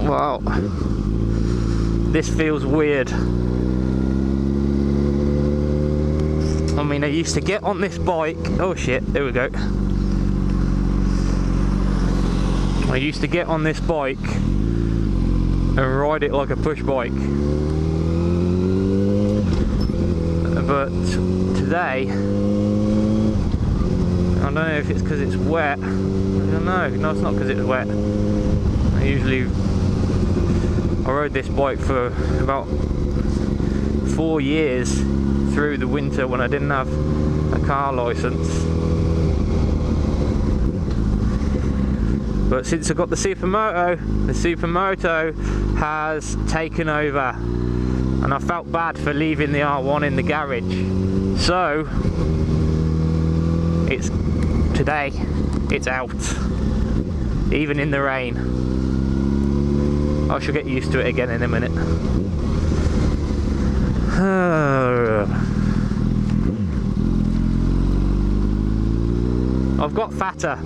Wow, this feels weird. I mean, I used to get on this bike. Oh shit, there we go. I used to get on this bike and ride it like a push bike. But today, I don't know if it's because it's wet. I don't know. No, it's not because it's wet. I rode this bike for about 4 years through the winter when I didn't have a car license. But since I got the supermoto has taken over, and I felt bad for leaving the R1 in the garage. So today it's out, even in the rain. I shall get used to it again in a minute. I've got fatter.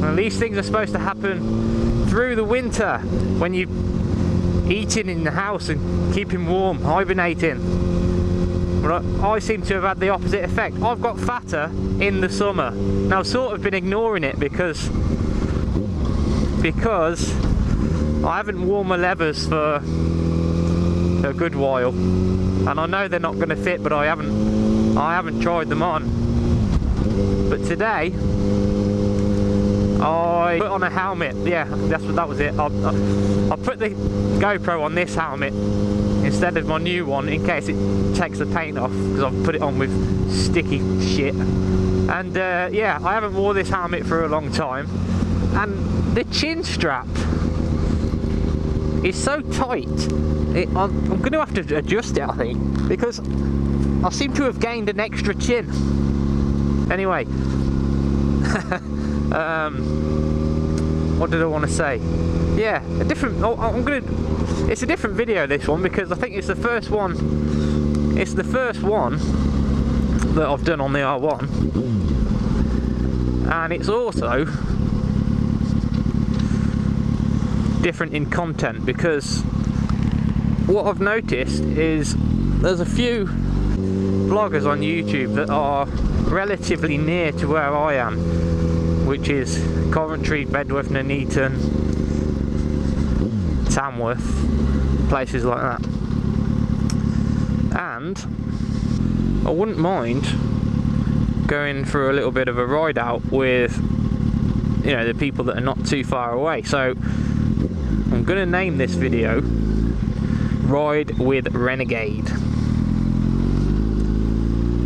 And these things are supposed to happen through the winter when you're eating in the house and keeping warm, hibernating. But I seem to have had the opposite effect. I've got fatter in the summer. Now I've sort of been ignoring it because I haven't worn my levers for a good while, and I know they're not going to fit, but I haven't tried them on. But today I put on a helmet. Yeah, that was it. I put the GoPro on this helmet instead of my new one in case it takes the paint off, because I've put it on with sticky shit. And yeah, I haven't worn this helmet for a long time, and the chin strap is so tight. I'm going to have to adjust it, I think, because I seem to have gained an extra chin. Anyway, what did I want to say? Yeah, it's a different video, this one, because I think it's the first one. It's the first one that I've done on the R1, and it's also different in content, because what I've noticed is there's a few vloggers on YouTube that are relatively near to where I am, which is Coventry, Bedworth, Nuneaton, Tamworth, places like that. And I wouldn't mind going for a little bit of a ride out with, you know, the people that are not too far away. So I'm going to name this video Ride with Renegade,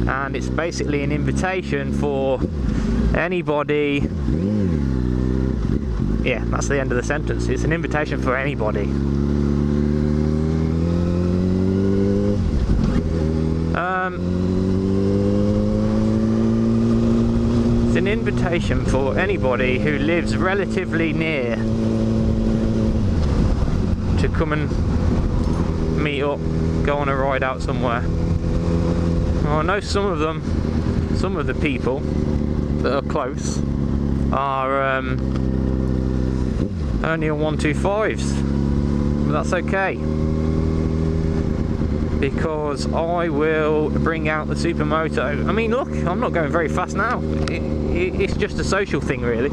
and it's basically an invitation for anybody. Yeah, that's the end of the sentence. It's an invitation for anybody. It's an invitation for anybody who lives relatively near to come and meet up, go on a ride out somewhere. Well, I know some of the people that are close are only on 125s, but that's okay, because I will bring out the supermoto. I mean, look, I'm not going very fast now. It's just a social thing, really.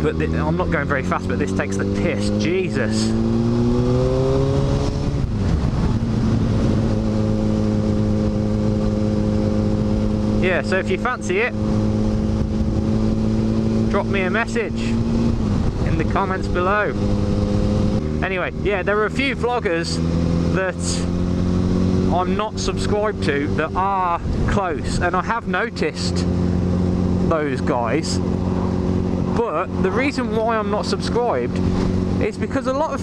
But I'm not going very fast, but this takes the piss. Jesus. Yeah, so if you fancy it, drop me a message in the comments below. Anyway, yeah, there are a few vloggers that I'm not subscribed to that are close, and I have noticed those guys. But the reason why I'm not subscribed is because a lot of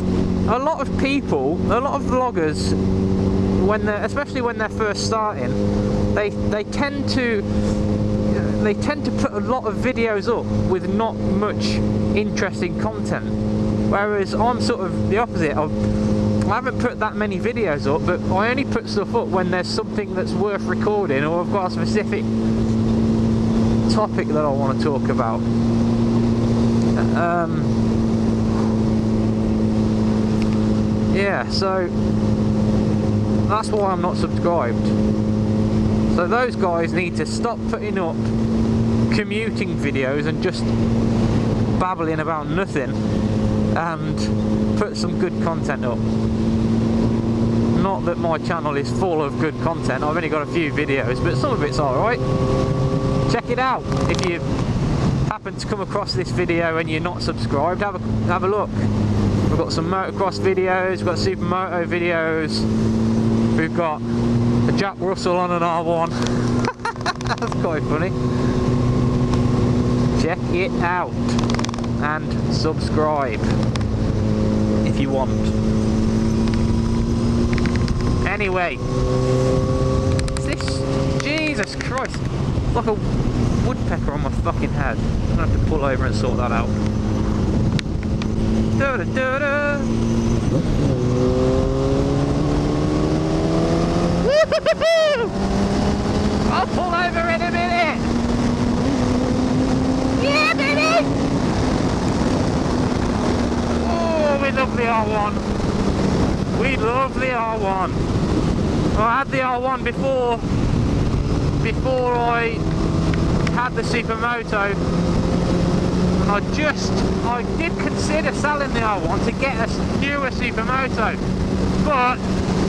people, a lot of vloggers, especially when they're first starting, they tend to they tend to put a lot of videos up with not much interesting content, whereas I'm sort of the opposite. I haven't put that many videos up, but I only put stuff up when there's something that's worth recording, or I've got a specific topic that I want to talk about. Yeah, so that's why I'm not subscribed. So those guys need to stop putting up commuting videos and just babbling about nothing, and put some good content up. Not that my channel is full of good content, I've only got a few videos, but some of it's alright. Check it out. If you happen to come across this video and you're not subscribed, have a look. We've got some motocross videos, we've got supermoto videos, we've got a Jack Russell on an R1. That's quite funny. Check it out and subscribe if you want. Anyway, is this, Jesus Christ, it's like a woodpecker on my fucking head. I'm gonna have to pull over and sort that out. Da -da -da -da. I'll pull over in a minute. Yeah, baby. Oh, we love the R1. We love the R1. I had the R1 before I had the supermoto, and I did consider selling the R1 to get a newer supermoto, but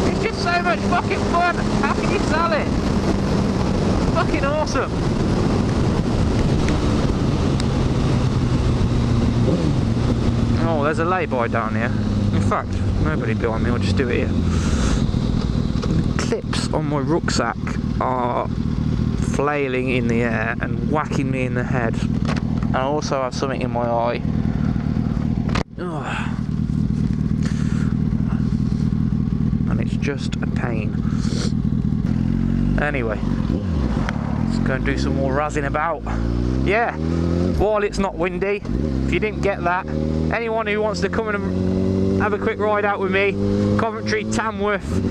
it's just so much fucking fun. How can you sell it? It's fucking awesome. Oh, there's a lay-by down here. In fact, nobody behind me, I'll just do it here. The clips on my rucksack are flailing in the air and whacking me in the head. I also have something in my eye. Ugh. And it's just a pain. Anyway, let's go and do some more razzing about. Yeah, while it's not windy, if you didn't get that, anyone who wants to come and have a quick ride out with me, Coventry, Tamworth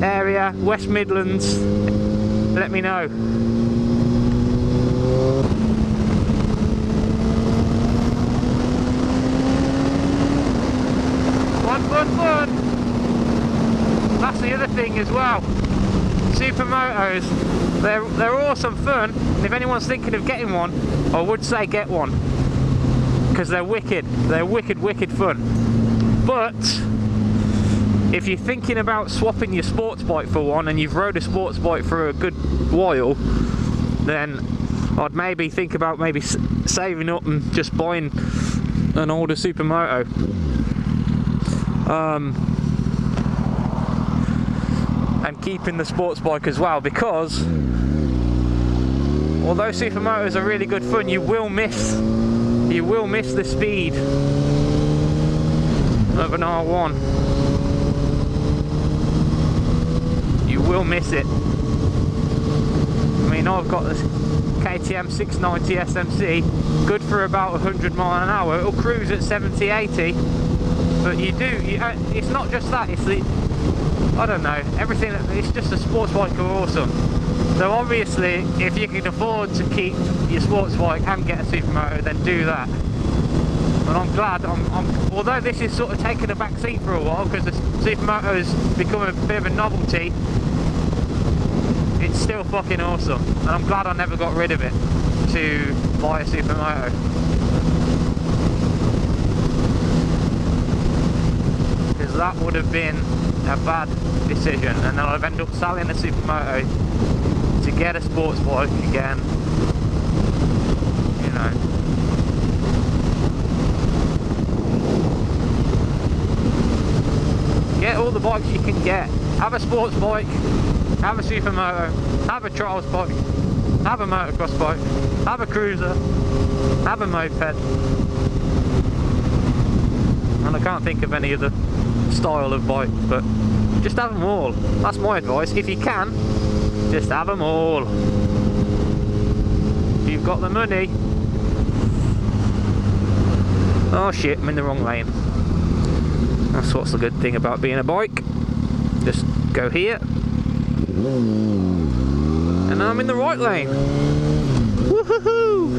area, West Midlands, let me know. Fun. That's the other thing as well. Supermotos, they're awesome fun, and if anyone's thinking of getting one, I would say get one, because they're wicked fun. But if you're thinking about swapping your sports bike for one, and you've rode a sports bike for a good while, then I'd maybe think about saving up and just buying an older supermoto. And keeping the sports bike as well, because although supermotos are really good fun, you will miss the speed of an R1. You will miss it. I mean, I've got this KTM 690 SMC, good for about 100 miles an hour. It'll cruise at 70, 80, but it's not just that, it's the, I don't know, everything, it's just a sports bike are awesome. So obviously, if you can afford to keep your sports bike and get a supermoto, then do that. And I'm glad, although this is sort of taking a back seat for a while, because the supermoto has become a bit of a novelty, it's still fucking awesome. And I'm glad I never got rid of it to buy a supermoto. Because that would have been a bad decision, and then I'd end up selling the supermoto to get a sports bike again, you know. Get all the bikes you can get. Have a sports bike, have a supermoto, have a trials bike, have a motocross bike, have a cruiser, have a moped, and I can't think of any other style of bike, but just have them all. That's my advice. If you can, just have them all. you've got the money. Oh shit, I'm in the wrong lane. That's what's the good thing about being a bike. Just go here. And now I'm in the right lane. Woohoo!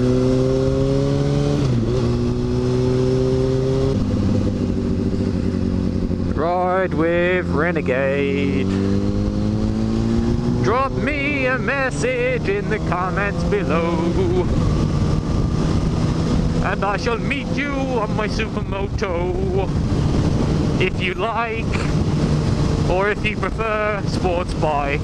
Ride with Renegade. Drop me a message in the comments below, and I shall meet you on my supermoto, if you like, or if you prefer sports bike.